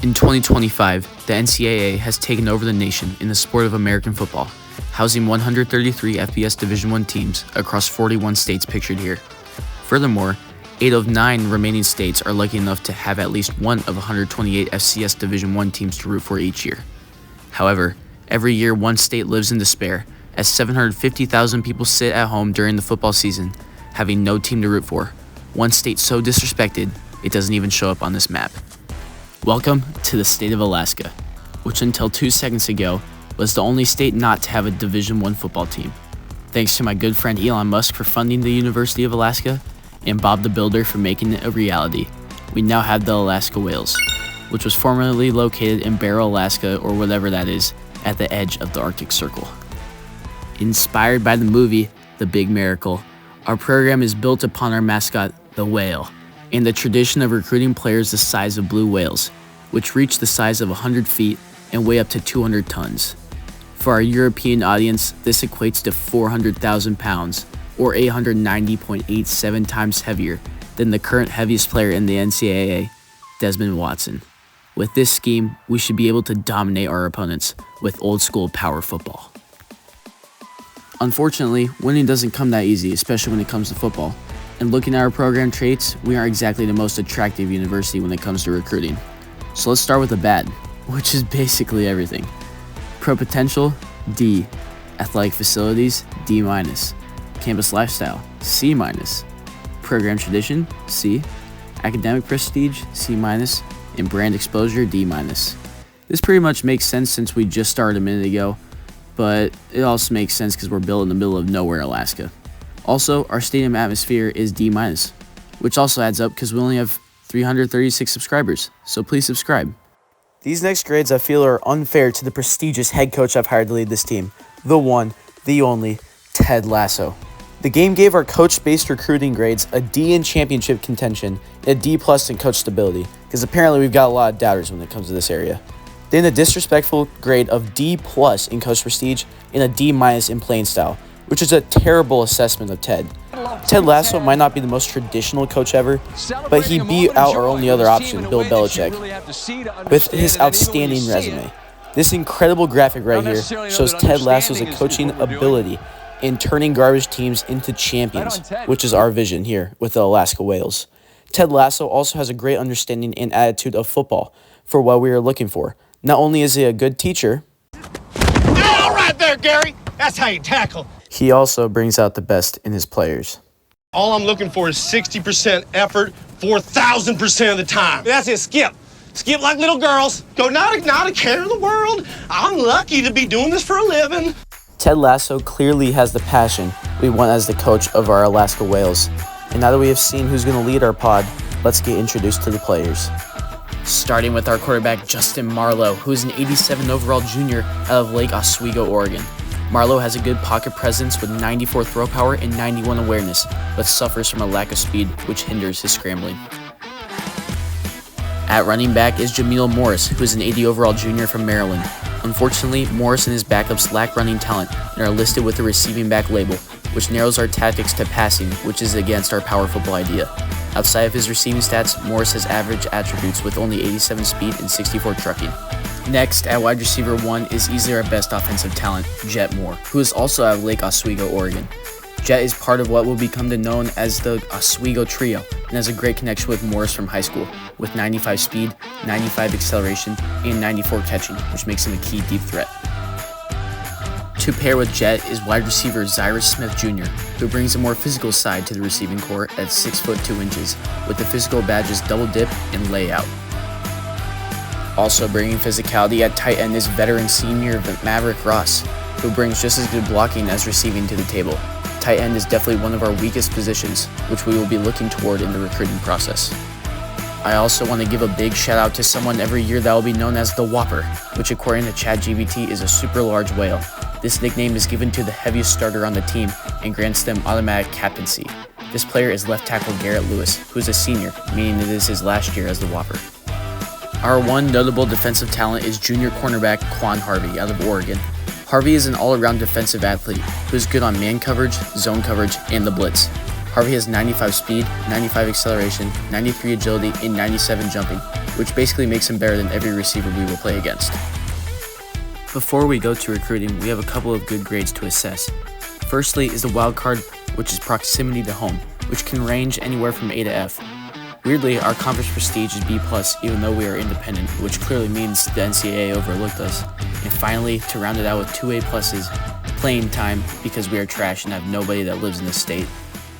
In 2025, the NCAA has taken over the nation in the sport of American football, housing 133 FBS Division I teams across 41 states pictured here. Furthermore, 8 of 9 remaining states are lucky enough to have at least one of 128 FCS Division I teams to root for each year. However, every year one state lives in despair, as 750,000 people sit at home during the football season, having no team to root for. One state so disrespected, it doesn't even show up on this map. Welcome to the state of Alaska, which until 2 seconds ago was the only state not to have a Division I football team. Thanks to my good friend Elon Musk for funding the University of Alaska and Bob the Builder for making it a reality, we now have the Alaska Whales, which was formerly located in Barrow, Alaska, or whatever that is, at the edge of the Arctic Circle. Inspired by the movie The Big Miracle, our program is built upon our mascot, the whale, and the tradition of recruiting players the size of blue whales, which reach the size of 100 feet and weigh up to 200 tons. For our European audience, this equates to 400,000 pounds, or 890.87 times heavier than the current heaviest player in the NCAA, Desmond Watson. With this scheme, we should be able to dominate our opponents with old-school power football. Unfortunately, winning doesn't come that easy, especially when it comes to football. And looking at our program traits, we aren't exactly the most attractive university when it comes to recruiting. So let's start with the bad, which is basically everything. Pro potential, D. Athletic facilities, D-. Campus lifestyle, C-. Program tradition, C. Academic prestige, C-. And brand exposure, D-. This pretty much makes sense since we just started a minute ago, but it also makes sense because we're built in the middle of nowhere, Alaska. Also, our stadium atmosphere is D-, which also adds up because we only have 336 subscribers, so please subscribe. These next grades I feel are unfair to the prestigious head coach I've hired to lead this team, the one, the only, Ted Lasso. The game gave our coach-based recruiting grades a D in championship contention and a D+ in coach stability, because apparently we've got a lot of doubters when it comes to this area. Then a disrespectful grade of D+ in coach prestige and a D- in playing style, which is a terrible assessment of Ted. Ted Lasso might not be the most traditional coach ever, but he beat out our only other option, Bill Belichick, with his outstanding resume. This incredible graphic right here shows Ted Lasso's coaching ability in turning garbage teams into champions, which is our vision here with the Alaska Whales. Ted Lasso also has a great understanding and attitude of football for what we are looking for. Not only is he a good teacher, all right there, Gary. That's how you tackle. He also brings out the best in his players. All I'm looking for is 60% effort, 4,000% of the time. That's it, skip. Skip like little girls. Go, not a care in the world. I'm lucky to be doing this for a living. Ted Lasso clearly has the passion we want as the coach of our Alaska Whales. And now that we have seen who's going to lead our pod, let's get introduced to the players. Starting with our quarterback, Justin Marlowe, who is an 87 overall junior out of Lake Oswego, Oregon. Marlowe has a good pocket presence with 94 throw power and 91 awareness, but suffers from a lack of speed, which hinders his scrambling. At running back is Jameel Morris, who is an 80 overall junior from Maryland. Unfortunately, Morris and his backups lack running talent and are listed with the receiving back label, which narrows our tactics to passing, which is against our power football idea. Outside of his receiving stats, Morris has average attributes with only 87 speed and 64 trucking. Next, at wide receiver 1 is easily our best offensive talent, Jet Moore, who is also out of Lake Oswego, Oregon. Jet is part of what will become known as the Oswego Trio and has a great connection with Morris from high school, with 95 speed, 95 acceleration, and 94 catching, which makes him a key deep threat. To pair with Jet is wide receiver Zyrus Smith Jr., who brings a more physical side to the receiving corps at 6 foot 2 inches, with the physical badges double dip and layout. Also bringing physicality at tight end is veteran senior Maverick Ross, who brings just as good blocking as receiving to the table. Tight end is definitely one of our weakest positions, which we will be looking toward in the recruiting process. I also want to give a big shout out to someone every year that will be known as the Whopper, which according to ChatGPT is a super large whale. This nickname is given to the heaviest starter on the team and grants them automatic captaincy. This player is left tackle Garrett Lewis, who is a senior, meaning it is his last year as the Whopper. Our one notable defensive talent is junior cornerback Quan Harvey out of Oregon. Harvey is an all-around defensive athlete who is good on man coverage, zone coverage, and the blitz. Harvey has 95 speed, 95 acceleration, 93 agility, and 97 jumping, which basically makes him better than every receiver we will play against. Before we go to recruiting, we have a couple of good grades to assess. Firstly is the wild card, which is proximity to home, which can range anywhere from A to F. Weirdly, our conference prestige is B+, even though we are independent, which clearly means the NCAA overlooked us. And finally, to round it out with 2 A+, playing time, because we are trash and have nobody that lives in this state.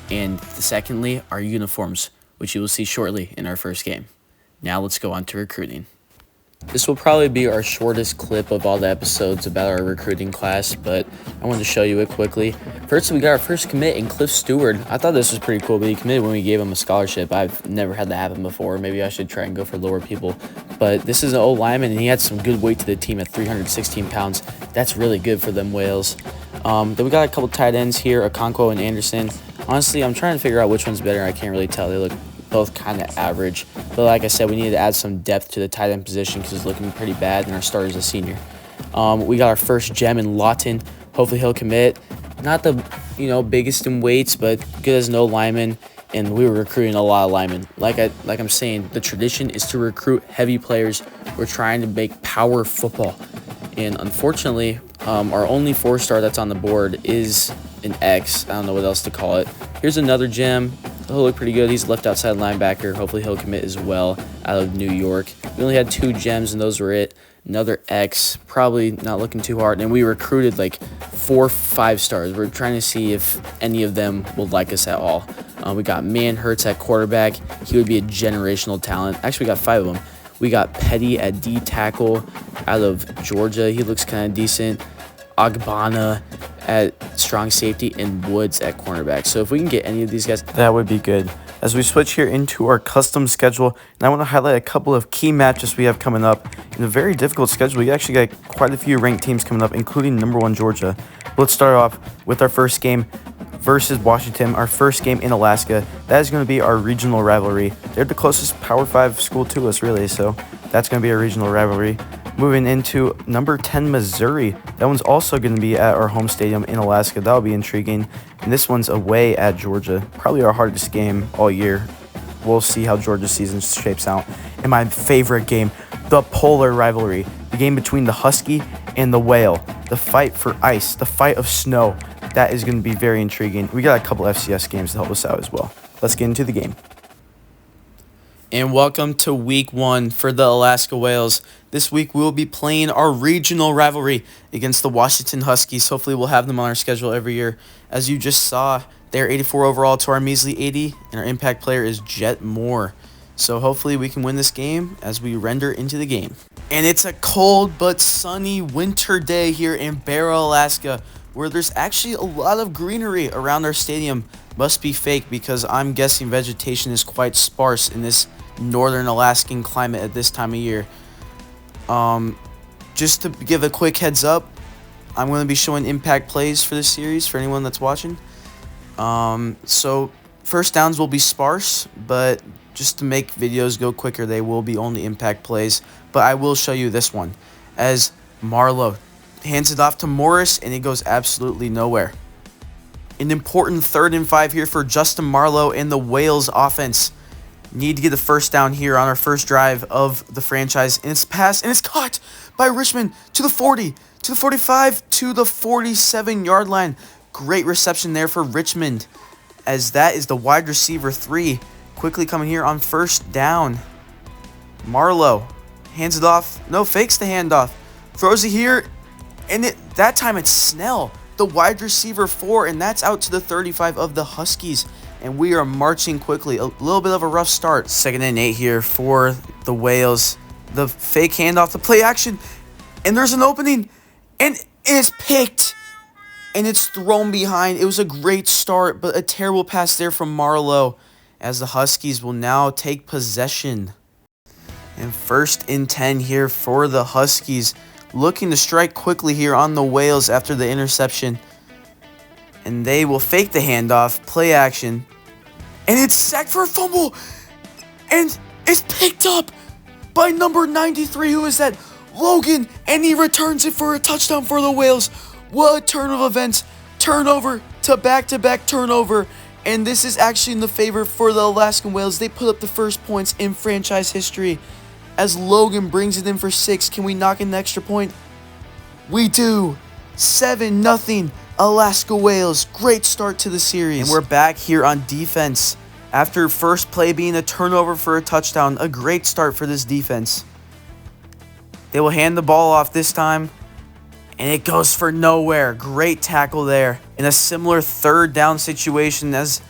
And secondly, our uniforms, which you will see shortly in our first game. Now let's go on to recruiting. This will probably be our shortest clip of all the episodes about our recruiting class, but I wanted to show you it quickly. First, we got our first commit in Cliff Stewart. I thought this was pretty cool, but he committed when we gave him a scholarship. I've never had that happen before. Maybe I should try and go for lower people. But this is an old lineman, and he had some good weight to the team at 316 pounds. That's really good for them Whales. Then we got a couple tight ends here, Okonkwo and Anderson. Honestly, I'm trying to figure out which one's better. I can't really tell. They look both kind of average. But like I said, we needed to add some depth to the tight end position because it's looking pretty bad, and our starter's a senior. We got our first gem in Lawton. Hopefully he'll commit. Not the biggest in weights, but good as no lineman. And we were recruiting a lot of linemen. Like I'm saying, the tradition is to recruit heavy players. We're trying to make power football. And unfortunately, our only 4-star that's on the board is an X. I don't know what else to call it. Here's another gem. He'll look pretty good. He's left outside linebacker. Hopefully he'll commit as well out of New York. We only had 2 gems, and those were it. Another X, probably not looking too hard. And we recruited like 4 5-stars. We're trying to see if any of them will like us at all. We got Manhurts at quarterback. He would be a generational talent. Actually, we got 5 of them. We got Petty at D tackle out of Georgia. He looks kind of decent. Agbana at strong safety, and Woods at cornerback. So if we can get any of these guys, that would be good. As we switch here into our custom schedule, and I want to highlight a couple of key matchups we have coming up. In a very difficult schedule, we actually got quite a few ranked teams coming up, including #1 Georgia. Let's start off with our first game versus Washington, our first game in Alaska. That is going to be our regional rivalry. They're the closest Power 5 school to us, really, so that's going to be our regional rivalry. Moving into #10 Missouri. That one's also going to be at our home stadium in Alaska. That'll be intriguing. And this one's away at Georgia. Probably our hardest game all year. We'll see how Georgia's season shapes out. And my favorite game, the polar rivalry. The game between the Husky and the Whale. The fight for ice. The fight of snow. That is going to be very intriguing. We got a couple FCS games to help us out as well. Let's get into the game. And welcome to week 1 for the Alaska Whales. This week we will be playing our regional rivalry against the Washington Huskies. Hopefully we'll have them on our schedule every year. As you just saw, they're 84 overall to our measly 80, and our impact player is Jet Moore. So hopefully we can win this game as we render into the game. And it's a cold but sunny winter day here in Barrow, Alaska, where there's actually a lot of greenery around our stadium. Must be fake because I'm guessing vegetation is quite sparse in this northern Alaskan climate at this time of year. Just to give a quick heads up, I'm going to be showing impact plays for this series for anyone that's watching. So first downs will be sparse, but just to make videos go quicker, they will be only impact plays. But I will show you this one as Marlowe hands it off to Morris, and it goes absolutely nowhere. An important 3rd and 5 here for Justin Marlowe and the Whales offense. Need to get the first down here on our first drive of the franchise. And it's passed, and it's caught by Richmond to the 40, to the 45, to the 47-yard line. Great reception there for Richmond, as that is the wide receiver 3. Quickly coming here on first down. Marlowe hands it off. No, fakes the handoff. Throws it here, and that time it's Snell, the wide receiver 4, and that's out to the 35 of the Huskies. And we are marching quickly. A little bit of a rough start. 2nd and 8 here for the Whales. The fake handoff, the play action, and there's an opening, and it's picked, and it's thrown behind. It was a great start, but a terrible pass there from Marlowe, as the Huskies will now take possession. And 1st and 10 here for the Huskies, looking to strike quickly here on the Whales after the interception. And they will fake the handoff, play action, and it's sacked for a fumble, and it's picked up by number 93, who is that? Logan, and he returns it for a touchdown for the Whales. What a turn of events. Turnover to back-to-back turnover, And this is actually in the favor for the Alaskan Whales. They put up the first points in franchise history as Logan brings it in for 6. Can we knock in the extra point? We do. 7-0 Alaska Whales. Great start to the series. And we're back here on defense. After first play being a turnover for a touchdown, a great start for this defense. They will hand the ball off this time, and it goes for nowhere. Great tackle there. In a similar third down situation as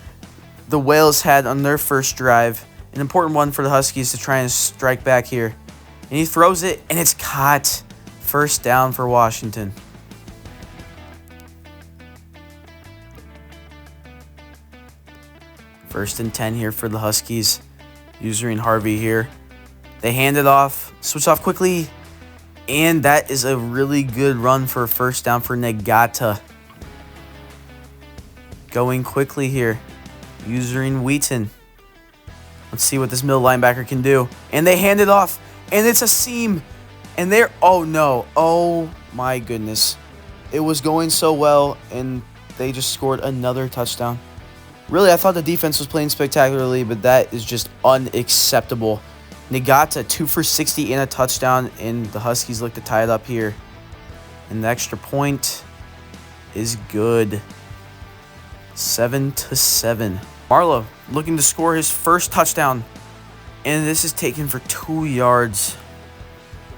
the Whales had on their first drive. An important one for the Huskies to try and strike back here. And he throws it, and it's caught. First down for Washington. First and 10 here for the Huskies. Usering Harvey here. They hand it off. Switch off quickly. And that is a really good run for a first down for Negata. Going quickly here. Using Wheaton. Let's see what this middle linebacker can do. And they hand it off. And it's a seam. And they're... Oh, no. Oh, my goodness. It was going so well. And they just scored another touchdown. Really, I thought the defense was playing spectacularly, but that is just unacceptable. Negata, 2 for 60 and a touchdown, and the Huskies look to tie it up here. And the extra point is good. 7-7. Marlowe looking to score his first touchdown, and this is taken for 2 yards.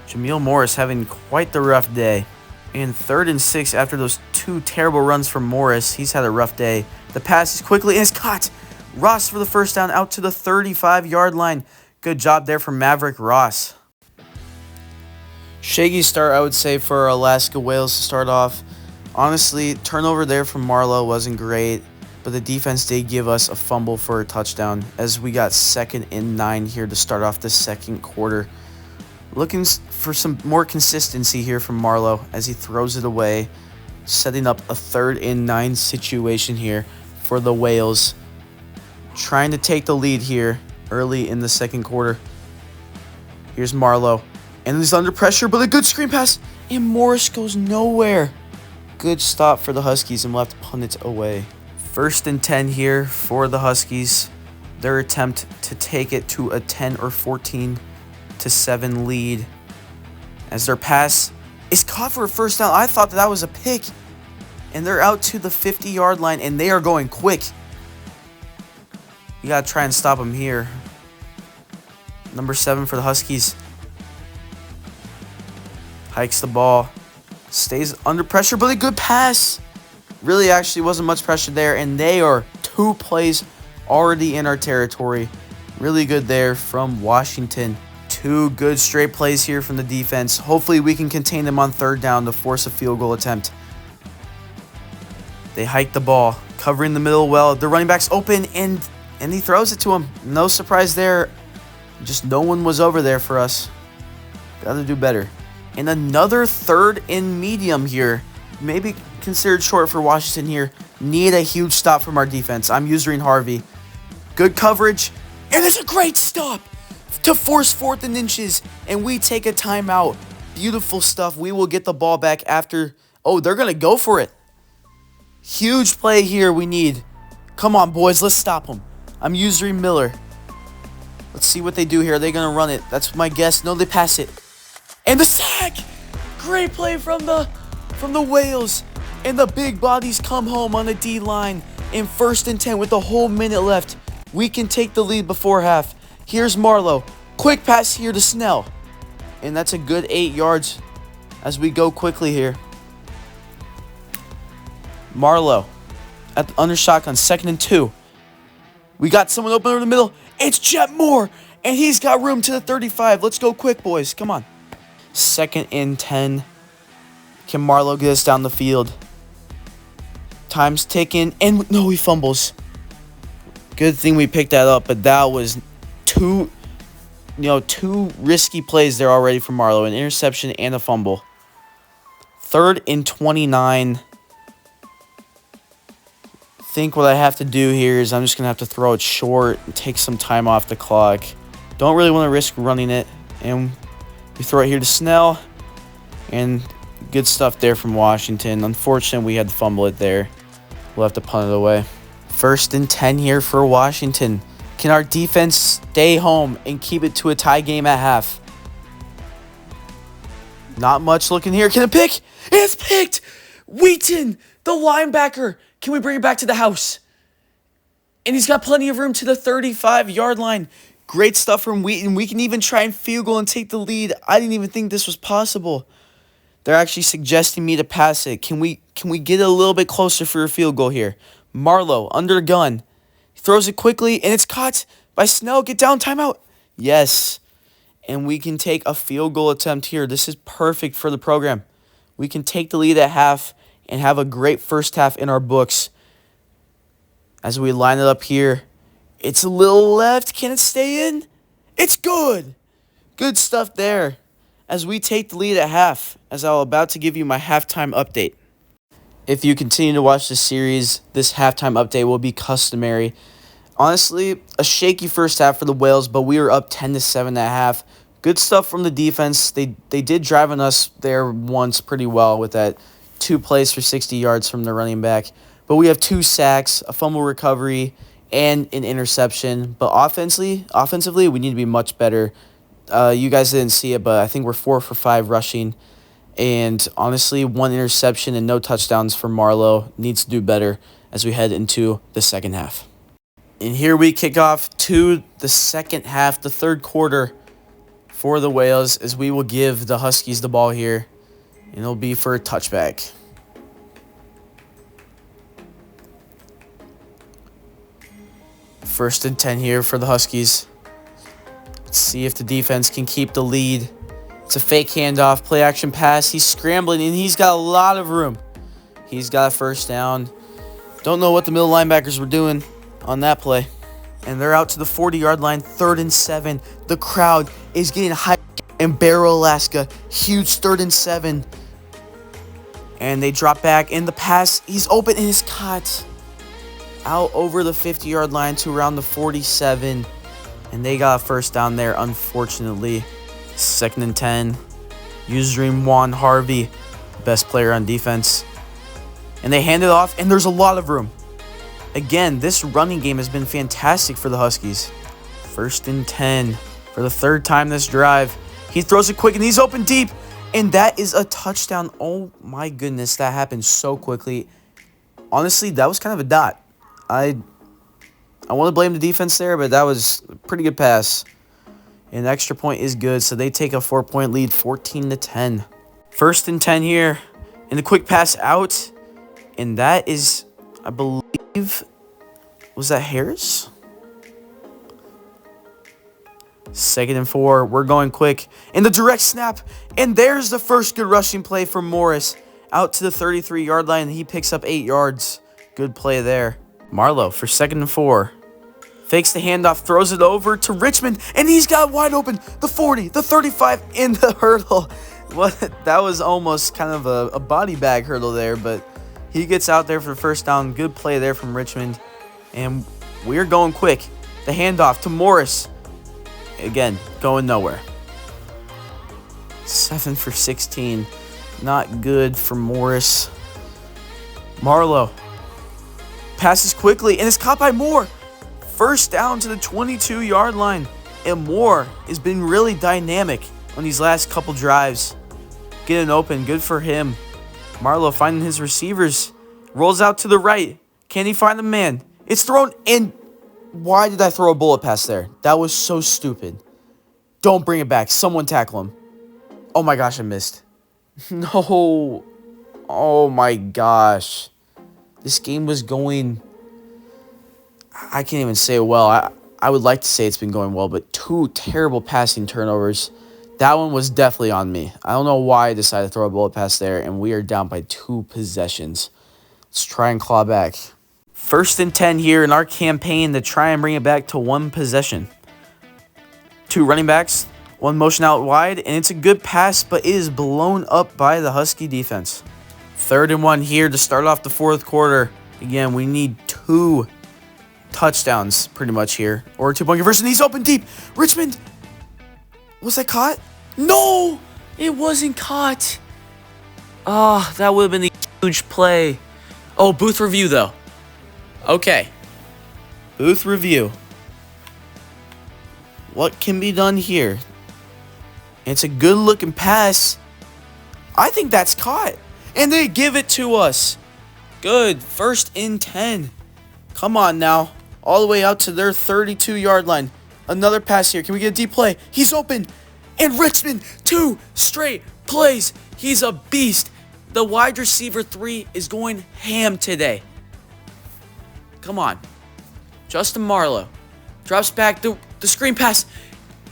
Jameel Morris having quite the rough day. And 3rd and 6 after those 2 terrible runs from Morris. He's had a rough day. The pass is quickly, and it's caught. Ross for the first down out to the 35-yard line. Good job there from Maverick Ross. Shaky start, I would say, for Alaska Whales to start off. Honestly, turnover there from Marlowe wasn't great, but the defense did give us a fumble for a touchdown as we got 2nd and 9 here to start off the second quarter. Looking for some more consistency here from Marlowe as he throws it away, setting up a 3rd and 9 situation here for the Whales. Trying to take the lead here early in the second quarter. Here's Marlowe. And he's under pressure, but a good screen pass. And Morris goes nowhere. Good stop for the Huskies and left punt it away. 1st and 10 here for the Huskies. Their attempt to take it to a 10 or 14-7 lead. As their pass is caught for a first down. I thought that was a pick. And they're out to the 50-yard line, and they are going quick. You got to try and stop them here. Number 7 for the Huskies. Hikes the ball. Stays under pressure, but a good pass. Really actually wasn't much pressure there, and they are 2 plays already in our territory. Really good there from Washington. 2 good straight plays here from the defense. Hopefully we can contain them on 3rd down to force a field goal attempt. They hike the ball, covering the middle well. The running back's open, and he throws it to him. No surprise there. Just no one was over there for us. Got to do better. And another 3rd and medium here. Maybe considered short for Washington here. Need a huge stop from our defense. I'm using Harvey. Good coverage. And it's a great stop to force 4th and inches. And we take a timeout. Beautiful stuff. We will get the ball back after. Oh, they're going to go for it. Huge play here we need. Come on, boys. Let's stop them. I'm using Miller. Let's see what they do here. Are they going to run it? That's my guess. No, they pass it. And the sack! Great play from the Whales. And the big bodies come home on the D-line in 1st and 10 with a whole minute left. We can take the lead before half. Here's Marlowe. Quick pass here to Snell. And that's a good 8 yards as we go quickly here. Marlowe under shotgun, 2nd and 2. We got someone open over the middle. It's Jet Moore, and he's got room to the 35. Let's go quick, boys. Come on. 2nd and 10. Can Marlowe get us down the field? Time's ticking, and no, he fumbles. Good thing we picked that up, but that was two risky plays there already for Marlowe. An interception and a fumble. 3rd and 29. I think what I have to do here is I'm just going to have to throw it short and take some time off the clock. Don't really want to risk running it. And we throw it here to Snell. And good stuff there from Washington. Unfortunately, we had to fumble it there. We'll have to punt it away. First and 10 here for Washington. Can our defense stay home and keep it to a tie game at half? Not much looking here. Can it pick? It's picked! Wheaton, the linebacker. Can we bring it back to the house? And he's got plenty of room to the 35-yard line. Great stuff from Wheaton. We can even try and field goal and take the lead. I didn't even think this was possible. They're actually suggesting me to pass it. Can we get a little bit closer for a field goal here? Marlowe under the gun. He throws it quickly, and it's caught by Snell. Get down, timeout. Yes. And we can take a field goal attempt here. This is perfect for the program. We can take the lead at half and have a great first half in our books. As we line it up here, it's a little left. Can it stay in? It's good. Good stuff there. As we take the lead at half, as I'm about to give you my halftime update. If you continue to watch this series, this halftime update will be customary. Honestly, a shaky first half for the Whales, but we were up 10-7 at half. Good stuff from the defense. They did drive on us there once pretty well with that 2 plays for 60 yards from the running back. But we have 2 sacks, a fumble recovery, and an interception. But offensively, we need to be much better. You guys didn't see it, but I think we're 4 for 5 rushing. And honestly, 1 interception and no touchdowns for Marlowe. Needs to do better as we head into the second half. And here we kick off to the second half, the third quarter for the Whales, as we will give the Huskies the ball here. And it'll be for a touchback. First and 10 here for the Huskies. Let's see if the defense can keep the lead. It's a fake handoff, play action pass. He's scrambling, and he's got a lot of room. He's got a first down. Don't know what the middle linebackers were doing on that play. And they're out to the 40-yard line, 3rd and 7. The crowd is getting hyped in Barrow, Alaska. Huge 3rd and 7. And they drop back in the pass. He's open and is caught out over the 50-yard line to around the 47. And they got a first down there, unfortunately. 2nd and 10. Using Juan Harvey, best player on defense. And they hand it off, and there's a lot of room. Again, this running game has been fantastic for the Huskies. 1st and 10 for the 3rd time this drive. He throws it quick, and he's open deep. And that is a touchdown. Oh, my goodness, that happened so quickly. Honestly, that was kind of a dot. I want to blame the defense there, but that was a pretty good pass. And the extra point is good, so they take a 4-point lead, 14-10. 1st and 10 here. And the quick pass out. And that is, I believe, was that Harris? 2nd and 4. We're going quick. And the direct snap. And there's the first good rushing play for Morris. Out to the 33-yard line, and he picks up 8 yards. Good play there. Marlowe for 2nd and 4. Fakes the handoff, throws it over to Richmond, and he's got wide open. The 40, the 35, and the hurdle. That was almost kind of a body bag hurdle there, but he gets out there for the first down. Good play there from Richmond. And we're going quick. The handoff to Morris. Again, going nowhere. 7 for 16. Not good for Morris. Marlowe passes quickly, and it's caught by Moore. First down to the 22-yard line. And Moore has been really dynamic on these last couple drives. Getting open, good for him. Marlowe finding his receivers. Rolls out to the right. Can he find the man? It's thrown in. Why did I throw a bullet pass there? That was so stupid. Don't bring it back. Someone tackle him. Oh my gosh, I missed. No. Oh my gosh. This game was going... I can't even say it well. I would like to say it's been going well, but 2 terrible passing turnovers. That one was definitely on me. I don't know why I decided to throw a bullet pass there, and we are down by 2 possessions. Let's try and claw back. 1st and 10 here in our campaign to try and bring it back to 1 possession. 2 running backs, 1 motion out wide, and it's a good pass, but it is blown up by the Husky defense. 3rd and 1 here to start off the 4th quarter. Again, we need 2 touchdowns pretty much here, or a 2-point conversion. He's open deep. Richmond, was that caught? No, it wasn't caught. Ah, that would have been a huge play. Oh, booth review though. Okay, Booth review. What can be done here? It's a good looking pass. I think that's caught. And they give it to us. Good. 1st and 10. Come on now. All the way out to their 32-yard line. Another pass here. Can we get a deep play? He's open. And Richmond, 2 straight plays. He's a beast. The wide receiver 3 is going ham today. Come on. Justin Marlowe drops back the screen pass.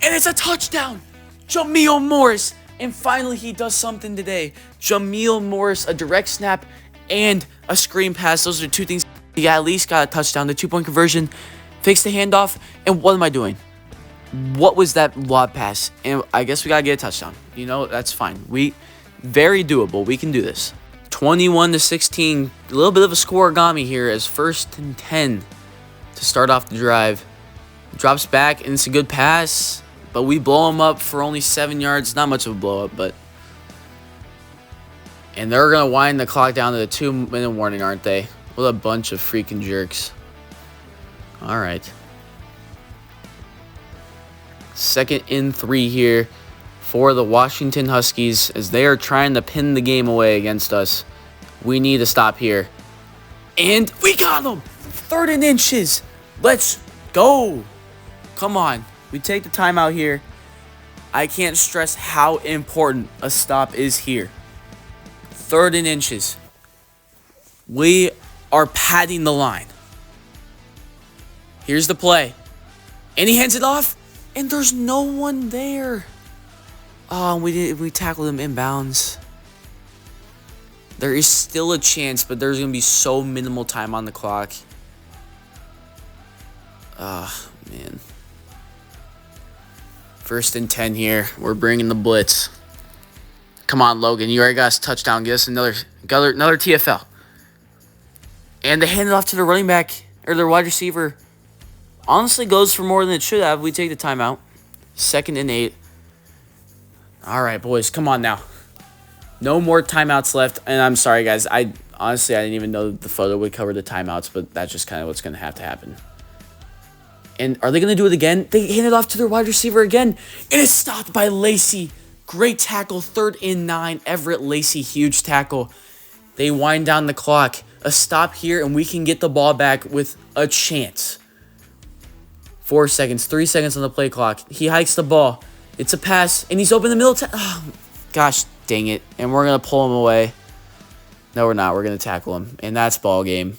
And it's a touchdown. Jameel Morris. And finally, he does something today. Jameel Morris, a direct snap and a screen pass. Those are 2 things. He at least got a touchdown. The 2-point conversion. Fixed the handoff. And what am I doing? What was that lob pass? And I guess we got to get a touchdown. You know, that's fine. Very doable. We can do this. 21-16. A little bit of a scoregami here as 1st and 10 to start off the drive. Drops back, and it's a good pass. But we blow him up for only 7 yards. Not much of a blow up, but... And they're going to wind the clock down to the 2-minute warning, aren't they? What a bunch of freaking jerks. All right. 2nd and 3 here for the Washington Huskies as they are trying to pin the game away against us. We need to stop here. And we got them! 3rd and inches. Let's go. Come on. We take the timeout here. I can't stress how important a stop is here. 3rd and inches. We are padding the line. Here's the play. And he hands it off. And there's no one there. Oh, we tackled him inbounds. There is still a chance, but there's going to be so minimal time on the clock. Ah, man. 1st and 10 here. We're bringing the blitz. Come on, Logan. You already got us a touchdown. Get us another TFL. And they hand it off to the running back, or their wide receiver. Honestly, goes for more than it should have. We take the timeout. 2nd and 8. All right, boys. Come on now. No more timeouts left. And I'm sorry, guys. Honestly, I didn't even know the photo would cover the timeouts, but that's just kind of what's going to happen. And are they going to do it again? They hand it off to their wide receiver again. And it's stopped by Lacey. Great tackle. 3rd and 9. Everett Lacey, huge tackle. They wind down the clock. A stop here, and we can get the ball back with a chance. 4 seconds. 3 seconds on the play clock. He hikes the ball. It's a pass, and he's open the middle. Oh, gosh dang it. And we're going to pull him away. No, we're not. We're going to tackle him. And that's ball game.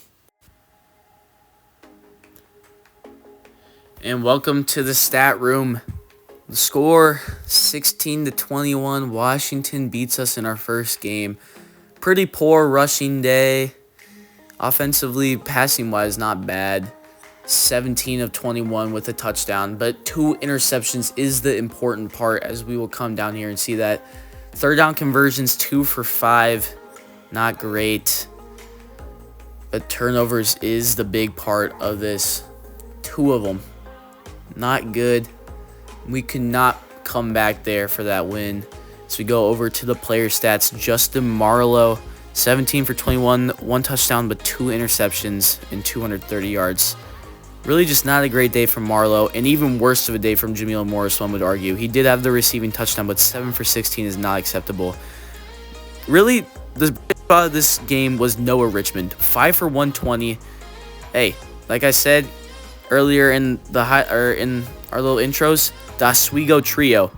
And welcome to the stat room. The score, 16-21. Washington beats us in our first game. Pretty poor rushing day. Offensively, passing-wise, not bad. 17 of 21 with a touchdown. But 2 interceptions is the important part, as we will come down here and see that. 3rd down conversions, 2 for 5. Not great. But turnovers is the big part of this. 2 of them. Not good. We could not come back there for that win. So we go over to the player stats. Justin Marlowe, 17 for 21, 1 touchdown, but 2 interceptions and 230 yards. Really just not a great day from Marlowe, and even worse of a day from Jameel Morris, one would argue. He did have the receiving touchdown, but 7 for 16 is not acceptable. Really, the big spot of this game was Noah Richmond, 5 for 120. Hey, like I said earlier in in our little intros, the Oswego trio.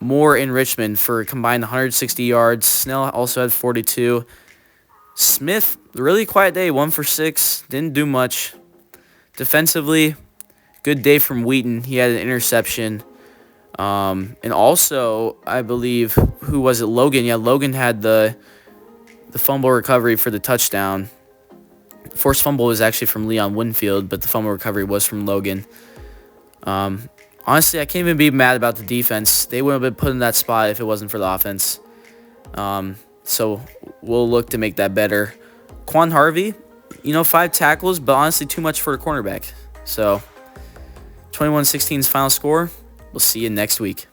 Moore and Richmond for combined 160 yards. Snell also had 42. Smith, really quiet day, 1 for 6. Didn't do much. Defensively, good day from Wheaton. He had an interception. And also, I believe, who was it? Logan. Yeah, Logan had the fumble recovery for the touchdown. The forced fumble was actually from Leon Winfield, but the fumble recovery was from Logan. Honestly, I can't even be mad about the defense. They wouldn't have been put in that spot if it wasn't for the offense. So we'll look to make that better. Quan Harvey, 5 tackles, but honestly too much for a cornerback. So 21-16's final score. We'll see you next week.